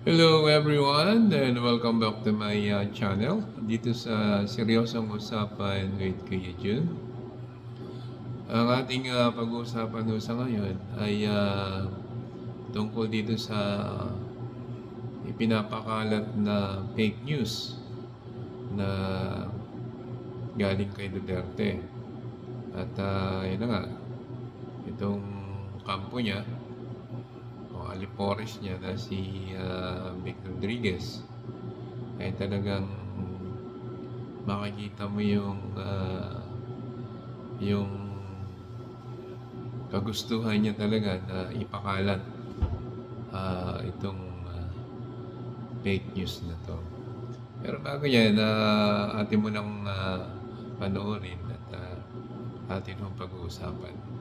Hello everyone and welcome back to my channel. Dito sa Seryosong Usapan with Kuya Jun. Ang ating pag-uusapan sa ngayon ay tungkol dito sa ipinapakalat na fake news na galing kay Duterte. At yun na nga, itong kampo niya o alipores niya na si Vic Rodriguez ay talagang makikita mo yung kagustuhan niya talaga na ipakalat itong fake news na to. Pero bago yan, atin mo nang panoorin at atin mong pag-uusapan.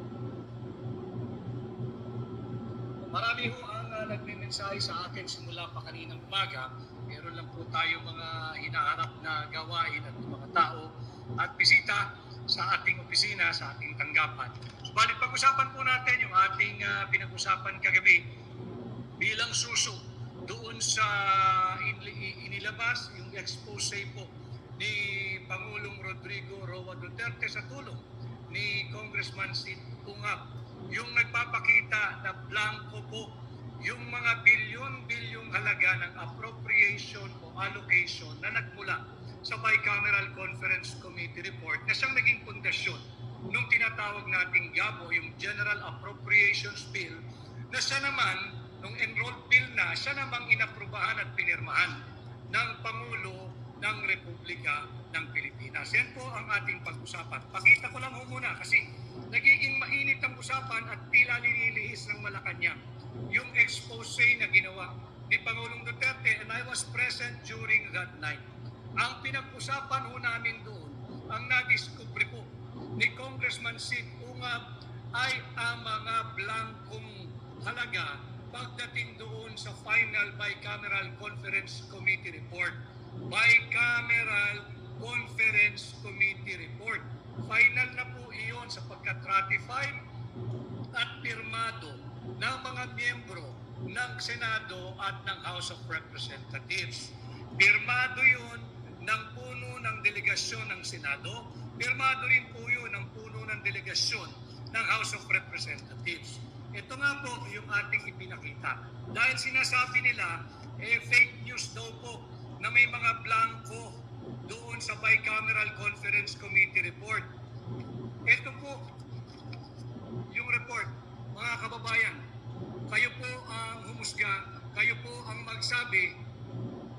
Marami ho ang nagme-mensahe sa akin simula pa kaninang umaga. Meron lang po tayo mga hinaharap na gawain at mga tao at bisita sa ating opisina, sa ating tanggapan. Subalit pag-usapan po natin yung ating pinag-usapan kagabi bilang suso doon sa inilabas yung expose po ni Pangulong Rodrigo Roa Duterte sa tulong ni Congressman Sid Ungab, yung nagpapakita na blanco po yung mga bilyon-bilyong halaga ng appropriation o allocation na nagmula sa Bicameral Conference Committee report na siyang naging pundasyon nung tinatawag nating GABO, yung General Appropriations Bill, na siya naman, nung enrolled bill na, siya namang inaprubahan at pinirmahan ng Pangulo ng Republika ng Pilipinas. Yan po ang ating pag-usapan. Pakita ko lang ho muna kasi nagiging mainit ang usapan at tila nililihis ng Malacanang yung expose na ginawa ni Pangulong Duterte, and I was present during that night. Ang pinag-usapan ho namin doon, ang nadiskubre po ni Congressman Sid Ungab ay ang mga blankong halaga pagdating doon sa final Bicameral Conference Committee report. Bicameral Conference Committee report. Final na po iyon sapagkat ratified at pirmado ng mga miyembro ng Senado at ng House of Representatives. Pirmado yun ng puno ng delegasyon ng Senado. Pirmado rin po yun ng puno ng delegasyon ng House of Representatives. Ito nga po yung ating ipinakita. Dahil sinasabi nila, fake news daw po na may mga blanco doon sa Bicameral Conference Committee report. Ito po yung report. Mga kababayan, kayo po ang humusga, kayo po ang magsabi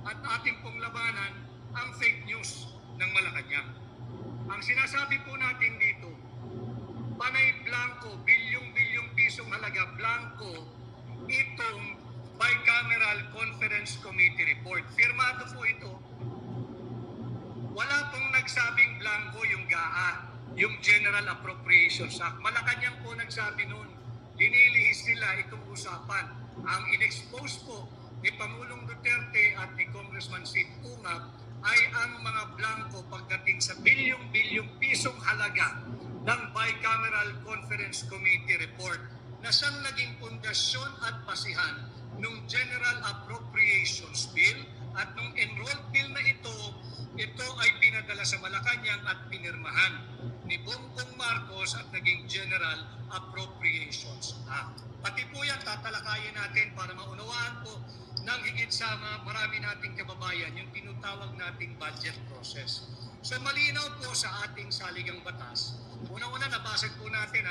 at ating pong labanan ang fake news ng Malacanang. Ang sinasabi po natin dito, panay blanco, bilyong-bilyong pisong halaga blanco, itong Bicameral Conference Committee report. Firmado po ito. Wala pong nagsabing blanco yung GAA, yung General Appropriations Act. Malacanang po nagsabi noon, linilihis nila itong usapan. Ang in-expose po ni Pangulong Duterte at ni Congressman Sid Ungab ay ang mga blanco pagdating sa bilyong-bilyong pisong halaga ng Bicameral Conference Committee report na siyang naging pundasyon at basihan nung General Appropriations Bill at nung enrolled bill na ito ay pinadala sa Malacanang at pinirmahan ni Bongbong Marcos at naging General Appropriations Act. Pati po yan tatalakayin natin para maunawaan po ng higit sa marami nating kababayan yung tinutawag nating budget process. So malinaw po sa ating saligang batas. Una-una nabasag po natin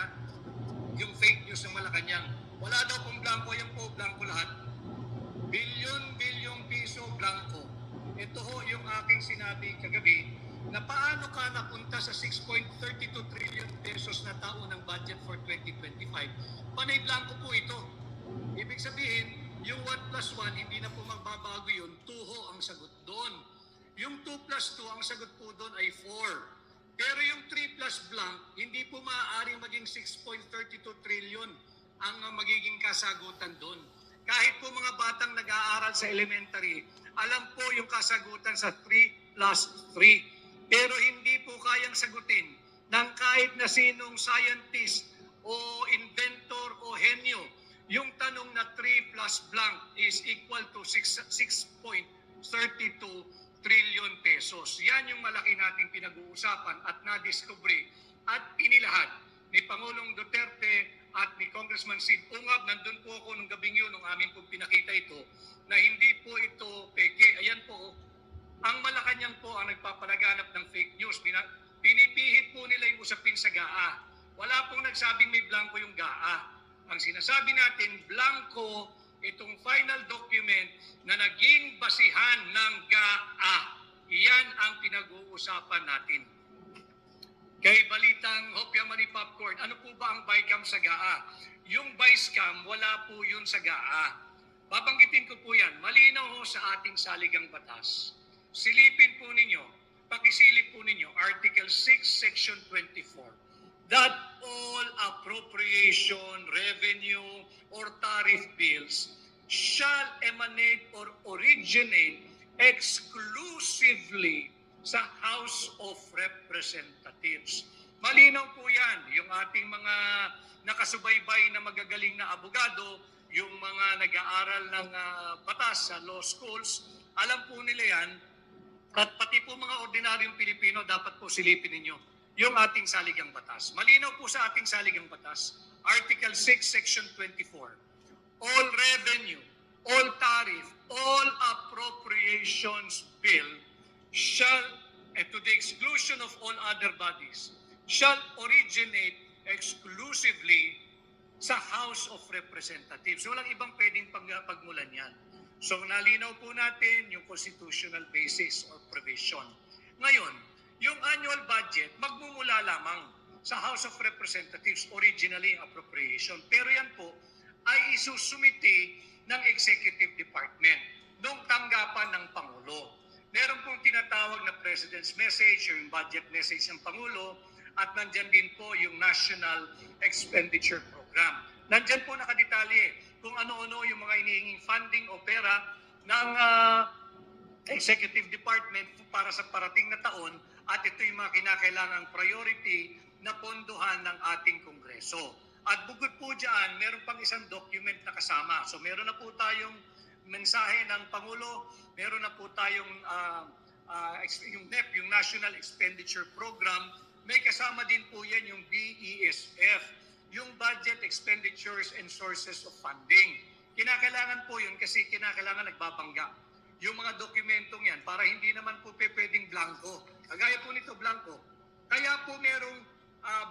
yung fake news ng Malacanang. Wala daw pong blanco, yan po blanco lahat. Bilyon-bilyong piso blanco. Ito ho yung aking sinabi kagabi na paano ka napunta sa 6.32 trillion pesos na taon ng budget for 2025. Panay blanco po ito. Ibig sabihin, yung 1 plus 1, hindi na po magbabago yun. 2 ho ang sagot doon. Yung 2 plus 2, ang sagot po doon ay 4. Pero yung 3 plus blank, hindi po maaaring maging 6.32 trillion ang magiging kasagutan doon. Kahit po mga batang nag-aaral sa elementary, alam po yung kasagutan sa 3 plus 3. Pero hindi po kayang sagutin ng kahit na sinong scientist o inventor o henyo yung tanong na 3 plus blank is equal to 6.32 trillion pesos. Yan yung malaki nating pinag-uusapan at nadiskubre at inilahad ni Pangulong Duterte at ni Congressman Sid Ungab. Nandun po ako nung gabing yun, nung amin pong pinakita ito, na hindi po ito peke. Ayan po, ang Malacanang po ang nagpapalaganap ng fake news. Pinipihit po nila yung usapin sa GAA. Wala pong nagsabing may blanco yung GAA. Ang sinasabi natin, blanco itong final document na naging basihan ng GAA. Iyan ang pinag-uusapan natin. Kay Balitang Hopya Mani Popcorn, ano po ba ang BICAM sa GAA? Yung BICAM, wala po yun sa GAA. Babanggitin ko po yan. Malinaw ho sa ating saligang batas. Silipin po ninyo, pakisilip po ninyo, Article 6, Section 24, that all appropriation, revenue, or tariff bills shall emanate or originate exclusively sa House of Representatives. Malinaw po yan. Yung ating mga nakasubaybay na magagaling na abogado, yung mga nag-aaral ng batas sa law schools, alam po nila yan. At pati po mga ordinaryong Pilipino, dapat po silipin ninyo yung ating saligang batas. Malinaw po sa ating saligang batas, Article 6, Section 24. All revenue, all tariff, all appropriations bill shall, to the exclusion of all other bodies, shall originate exclusively sa House of Representatives. Walang ibang pwedeng pagmulan yan. So nalinaw po natin yung constitutional basis or provision. Ngayon, yung annual budget magmumula lamang sa House of Representatives, originally appropriation. Pero yan po ay isusumiti ng Executive Department nung tanggapan ng Pangulo. Meron pong tinatawag na President's Message, yung budget message ng Pangulo, at nandyan din po yung National Expenditure Program. Nandyan po nakadetalye kung ano-ano yung mga hinihinging funding o pera ng Executive Department para sa parating na taon, at ito yung mga kinakailangang priority na pondohan ng ating Kongreso. At bukod po dyan, meron pang isang document na kasama. So meron na po tayong mensahe ng Pangulo, meron na po tayong yung NEP, yung National Expenditure Program. May kasama din po yan yung BESF, yung Budget Expenditures and Sources of Funding. Kinakailangan po yun kasi kinakailangan nagbabangga yung mga dokumentong yan para hindi naman po pwedeng blanco. Kagaya po nito blanco. Kaya po merong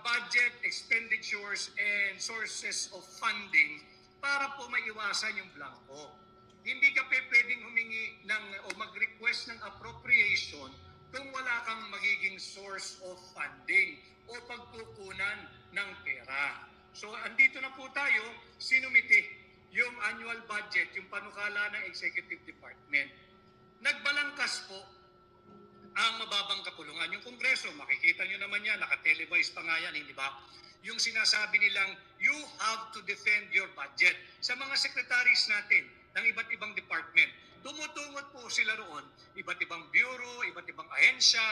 budget expenditures and sources of funding para po maiwasan yung blanco. Hindi ka pwedeng humingi o mag-request ng appropriation kung wala kang magiging source of funding o pagkukunan ng pera. So andito na po tayo, sinumiti yung annual budget, yung panukala ng Executive Department. Nagbalangkas po ang mababang kapulungan. Yung Kongreso, makikita nyo naman yan, naka-televise pa nga yan, hindi ba? Yung sinasabi nilang, you have to defend your budget. Sa mga secretaries natin ng iba't ibang department, tumutungot po sila roon, iba't ibang bureau, iba't ibang ahensya,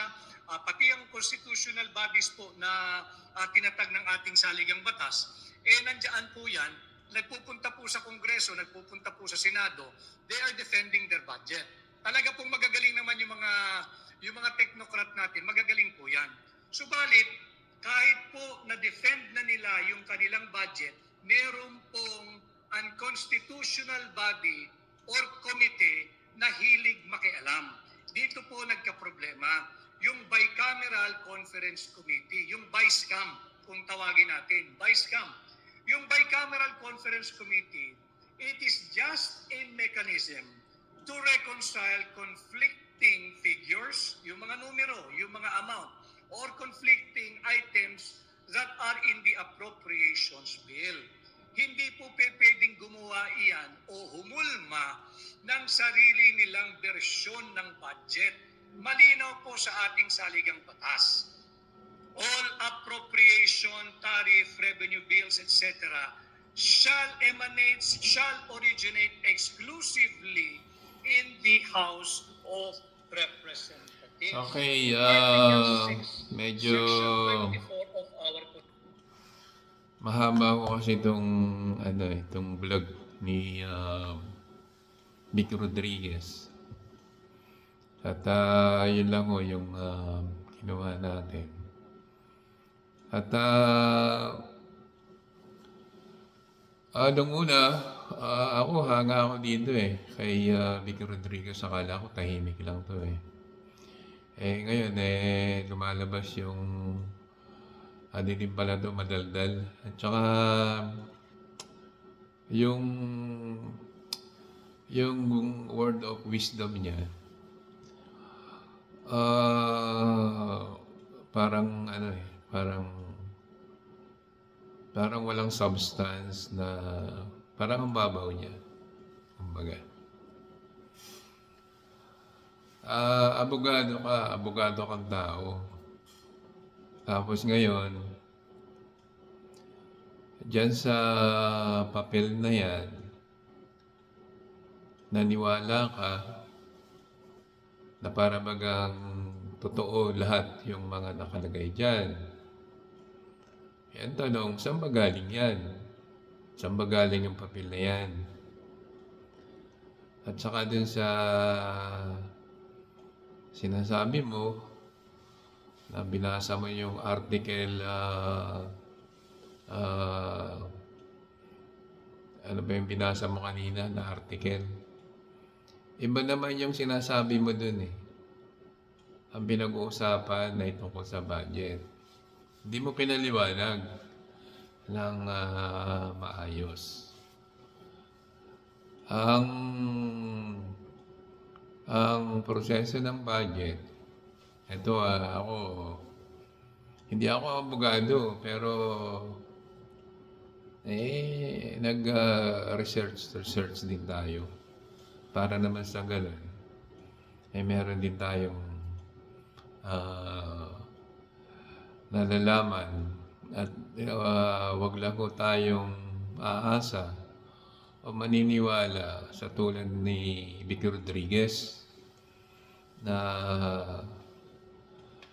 pati ang constitutional bodies po na tinatag ng ating saligang batas, nandiyan po yan, nagpupunta po sa Kongreso, nagpupunta po sa Senado, they are defending their budget. Talaga pong magagaling naman yung mga technocrat natin, magagaling po yan. Subalit, kahit po na-defend na nila yung kanilang budget, meron pong unconstitutional body or committee na hilig makialam. Dito po nagka-problema. Yung Bicameral Conference Committee, yung BICAM, kung tawagin natin, BICAM. Yung Bicameral Conference Committee, it is just a mechanism to reconcile conflicting figures, yung mga numero, yung mga amount, or conflicting items that are in the appropriations bill. Hindi po pwedeng gumawa iyan o humulma ng sarili nilang bersyon ng budget. Malinaw po sa ating saligang batas. All appropriation, tariff, revenue bills, etc. shall originate exclusively in the House of Representatives. Okay, Article 6, medyo Section 24 of our mahaba ko kasi itong itong vlog ni Vic Rodriguez. At yun lang ho yung ginawa natin. At nung una, ako hanga ako dito kay Vic Rodriguez. Akala ko tahimik lang to ngayon lumalabas yung din pala to madaldal. At saka yung word of wisdom niya, parang parang walang substance, na parang ang babaw niya, kumbaga. Abogado kang tao. Tapos ngayon, diyan sa papel na yan, naniwala ka na para bagang totoo lahat yung mga nakalagay dyan. Yan tanong, saan ba galing yan? Saan ba galing yung papel na yan? At saka dun sa sinasabi mo, na binasa mo yung article, ano ba yung binasa mo kanina na article? Iba naman yung sinasabi mo dun Ang pinag-uusapan na tungkol sa budget. Hindi mo pinaliwanag ng maayos. Ang proseso ng budget, ito hindi ako abogado, pero nag-research din tayo. Para naman sa ganun, meron din tayong nalalaman. At wag lang ko tayong aasa o maniniwala sa tulad ni Vic Rodriguez na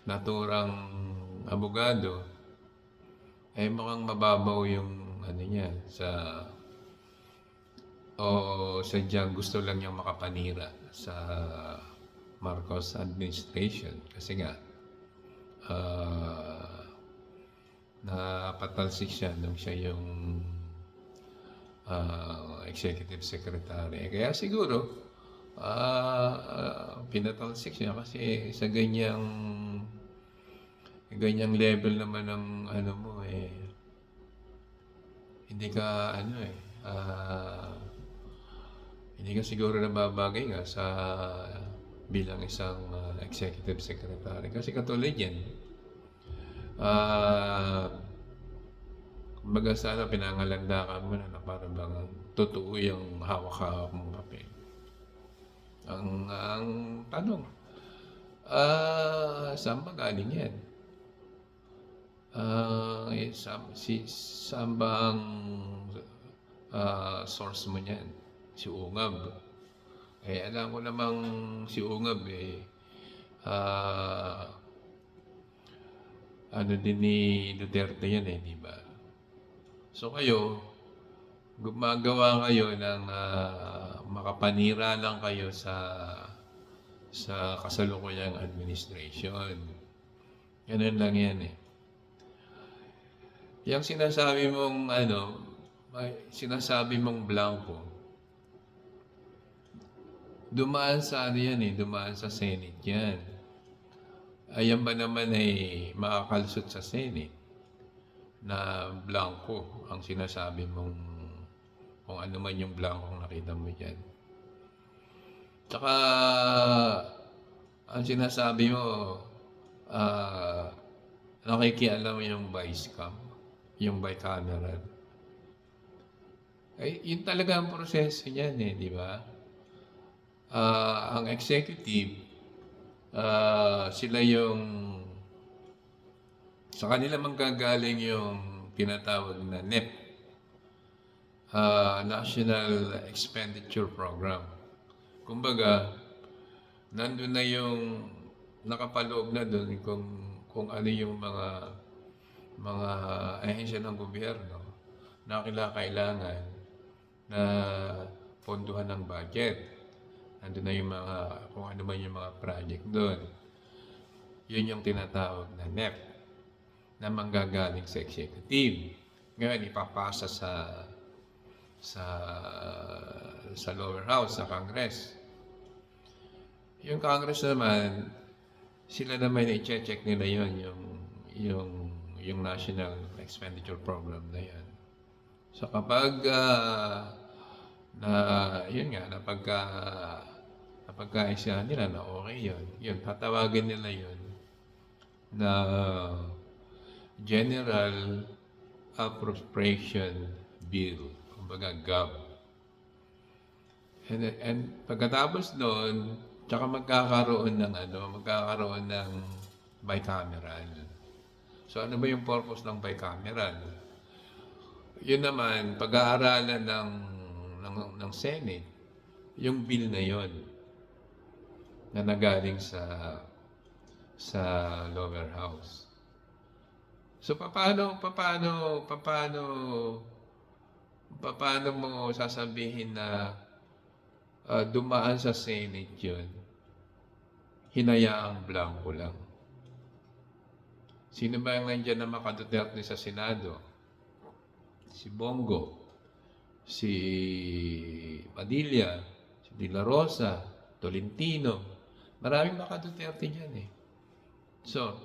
naturang abogado, mukhang mababaw yung niya sadyang gusto lang niyang makapanira sa Marcos administration kasi nga napatalsik siya nung siya yung executive secretary. Kaya siguro pinatalsik siya kasi sa ganyang level naman ng mo hindi ka hindi ka siguro nababagay nga sa bilang isang executive secretary. Kasi katulad yan, kumbaga sana pinangalandakan mo na parang bang totoo yung hawak-hawak mong papel. Ang tanong, saan ba galing yan? Saan ba ang source mo niyan? Si Ungab. Alam ko namang si Ungab din ni Duterte yan di ba? So kayo, gumagawa kayo ng makapanira lang kayo sa kasalukuyang administration. Ganun lang yan Yung sinasabi mong blanco, dumaan sa dumaan sa Senate yan. Ayan ba naman makakalsot sa Senate na blanco ang sinasabi mong kung ano man yung blanco nakita mo dyan. Tsaka ang sinasabi mo nakikialam yung vice cam, yung bicameral. Yun talaga ang proseso niyan di ba? Ang executive, sila yung sa kanila manggagaling yung tinatawag na NEP, National Expenditure Program. Kumbaga, nandun na yung nakapaloob na doon kung ano yung mga ahensya ng gobyerno na kailangan na ponduhan ng budget. Nandun na yung mga, kung ano man yung mga project doon. Yun yung tinatawag na NEP na manggagaling sa executive. Ngayon, ipapasa sa sa lower house, sa Congress. Yung Congress naman, sila naman i-check nila yun, yung National Expenditure Program na yan. So kapag yun nga, napagkaisa nila na okay yun, tatawagin nila yun na General Appropriation Bill, kumbaga GAB. And pagkatapos doon, tsaka magkakaroon ng bicameral. So ano ba yung purpose ng bicameral? Yun naman, pag-aaralan ng Senate, yung bill na yon na nagaling sa lower house. So paano mo sasabihin na dumaan sa Senate yun, hinayaang blanco lang? Sino ba yung nandiyan na makaduterte sa Senado? Si Bongo, si Padilla, si De La Rosa, Tolentino. Maraming makaduterte dyan eh. So,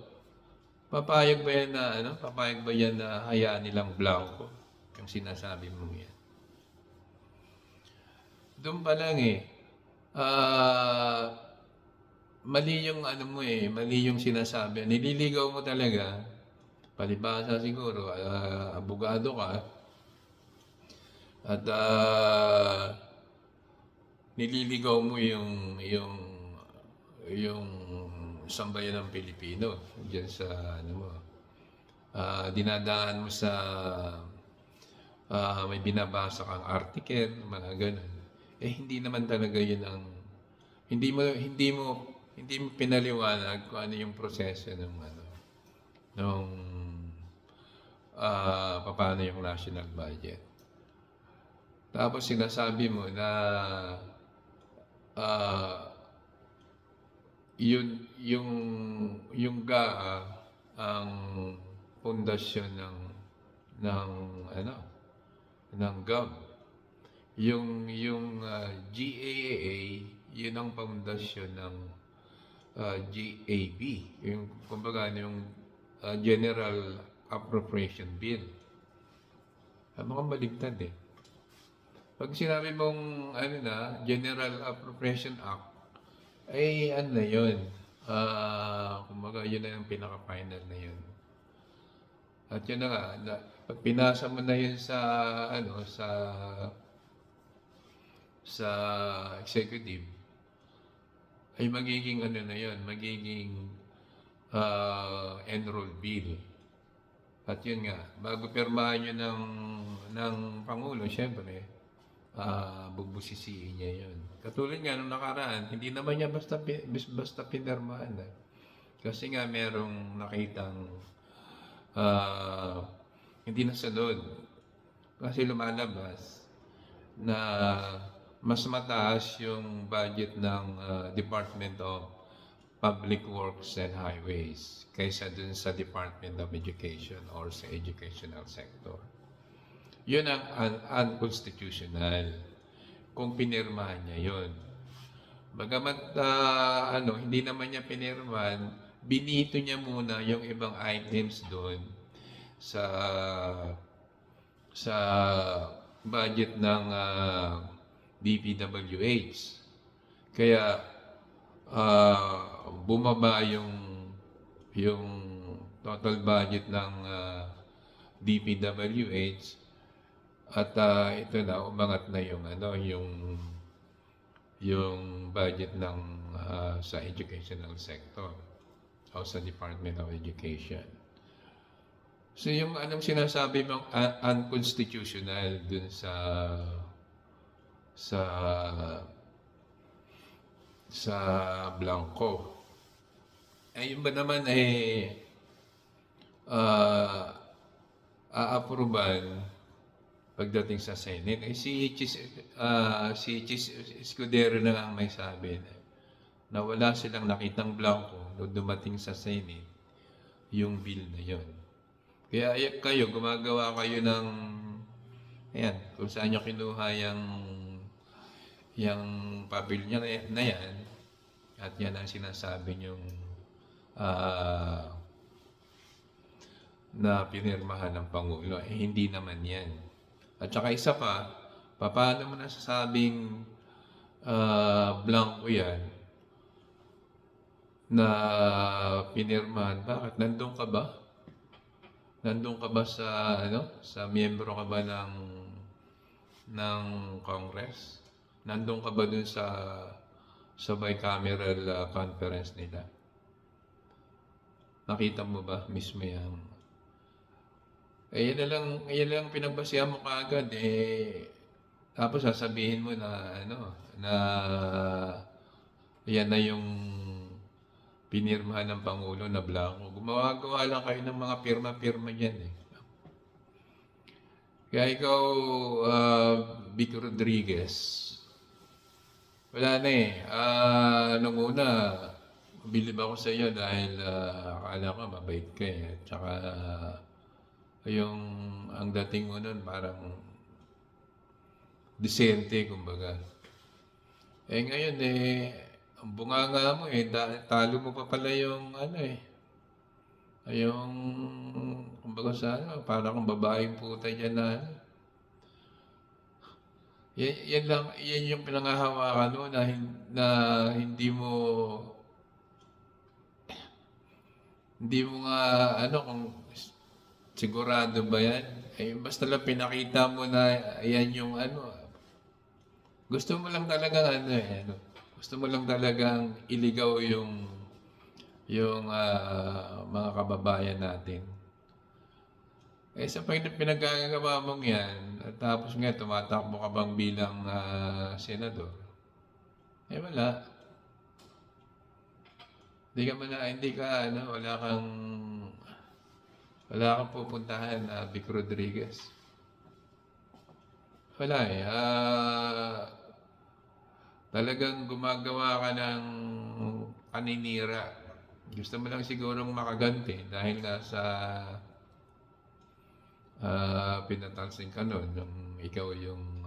papayag ba yan na hayaan nilang blanco? Yung sinasabi mo yan. Doon pa lang mali yung mali yung sinasabi. Nililigaw mo talaga, palibhasa siguro, abogado ka, at nililigaw mo yung sambayan ng Pilipino diyan sa dinadaan mo sa may binabasa kang article, mga ganun. Hindi naman talaga yun ang hindi mo pinaliwanag kung ano yung proseso ng paano yung national budget. Tapos sinasabi mo na yung GAA ang pundasyon ng GAB. Yung GAA, yun ang pundasyon ng GAB. Yung kumbaga yung General Appropriation Bill. Mukhang baligtad eh. Pag sinabi mong General Appropriation Act, ay yun. Kumbaga yun na yung pinaka-final na yun. At yun na nga, pag pinasa mo na yun sa executive, ay magiging magiging enroll bill. At yun nga, bago pirmahan yun ng Pangulo, syempre, bubusisiin niya yun. Katulad nga nung nakaraan, hindi naman niya basta pinirmahan. Kasi nga merong nakitang hindi nasunod. Kasi lumalabas na mas mataas yung budget ng Department of Public Works and Highways kaysa dun sa Department of Education or sa educational sector. Yun ang unconstitutional kung pinirmahan niya yun. Bagamat hindi naman niya pinirmahan, binito niya muna yung ibang items doon sa budget ng DPWH. Kaya bumaba yung total budget ng DPWH at ito na umangat na yung budget ng sa educational sector o sa Department of Education. So yung anong sinasabi mong unconstitutional dun sa Blanco. Yun ba naman aaproban pagdating sa Senate. Eh, si Chis Escudero na ang may sabi na wala silang nakitang blanco nung dumating sa Senate yung bill na yon. Kaya kayo, gumagawa kayo ng, ayan, kung saan nyo kinuha yung papel niya na yan, at yan ang sinasabi nyong na pinirmahan ng Pangulo. Eh, hindi naman yan. At saka isa pa, paano mo nasasabing blanco yan na pinirmahan? Bakit? Nandun ka ba? Nandun ka ba sa, sa miyembro ka ba ng Congress? Nandun ka ba dun sa bicameral conference nila? Nakita mo ba mismo yan? Eh, yan lang pinagbasihan mo kaagad eh. Tapos sasabihin mo na na yan na yung pinirmahan ng Pangulo na blanco. Gumawa lang kayo ng mga pirma-pirma diyan eh. Kaya ikaw, Vic Rodriguez, wala na eh. Nung una, bilib ako sa iyo dahil akala ko mabait ka eh. Tsaka ang dating mo nun parang disente, kumbaga. Eh ngayon eh, ang bunganga mo eh, talo mo pa pala yung yung, kumbaga sa parang kang babaeng puta dyan na yan yung pinangahawakan mo na hindi mo nga kung sigurado ba yan? Eh, basta lang pinakita mo na yan yung gusto mo lang talagang gusto mo lang talagang iligaw yung mga kababayan natin. Eh, sa pinagkagawa mong yan, at tapos nga tumatakbo ka bang bilang senador? Eh, wala. Wala kang pupuntahan, Vic Rodriguez. Wala eh. Talagang gumagawa ka ng kaninira. Gusto mo lang sigurong makaganti dahil nga sa pinatalsing ka nun nung ikaw yung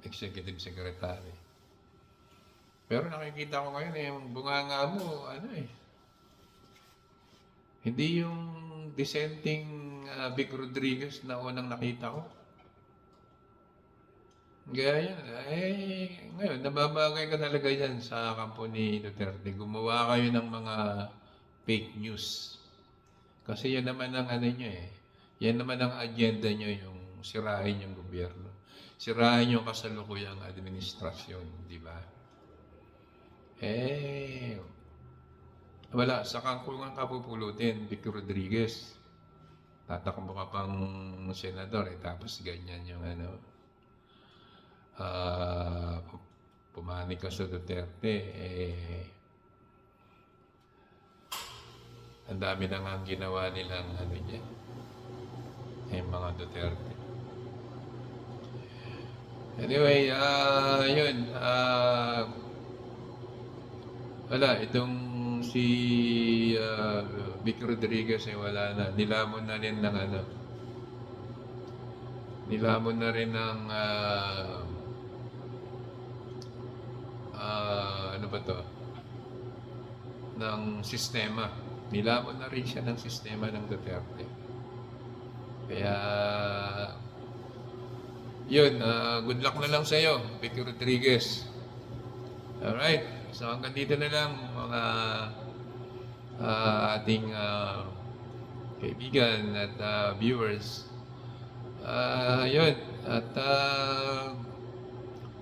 executive secretary. Pero nakikita ko ngayon yung bunganga mo, hindi yung dissenting Vic Rodriguez na unang nakita ko. Kaya yan, ngayon, nababagay ka talaga yan sa kampo ni Duterte. Gumawa kayo ng mga fake news. Kasi yan naman ang nyo eh. Yan naman ang agenda nyo, yung sirain yung gobyerno. Sirain yung kasalukuyang administrasyon, di ba? Wala, sa kangkungan ka pupulutin, Vic Rodriguez. Tatakbo ka pang senador, tapos ganyan yung pumanik ka sa Duterte, ang dami na nga ginawa nilang mga Duterte. Anyway, yun, wala, itong si Vic Rodriguez wala na. Nilamon na rin ng ng sistema. Nilamon na rin siya ng sistema ng Duterte. Kaya yun, good luck na lang sa iyo, Vic Rodriguez. Alright, so hanggang dito na lang mga ating kaibigan at viewers. Yun, at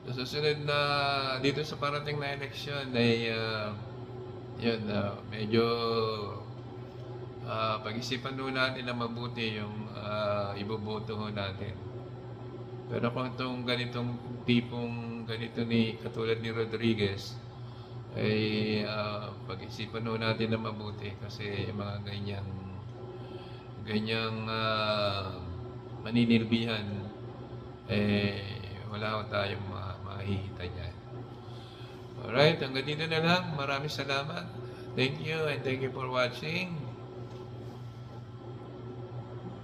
sa susunod na dito sa parating na eleksyon ay yun, medyo pag-isipan ho natin na mabuti yung iboboto ho natin. Pero kung itong ganitong tipong ganito katulad ni Rodriguez, ay pag-isipan ho natin na mabuti kasi yung mga ganyang maninilbihan, wala ko tayong makikita niyan. Alright, hanggang dito na lang. Maraming salamat. Thank you and thank you for watching.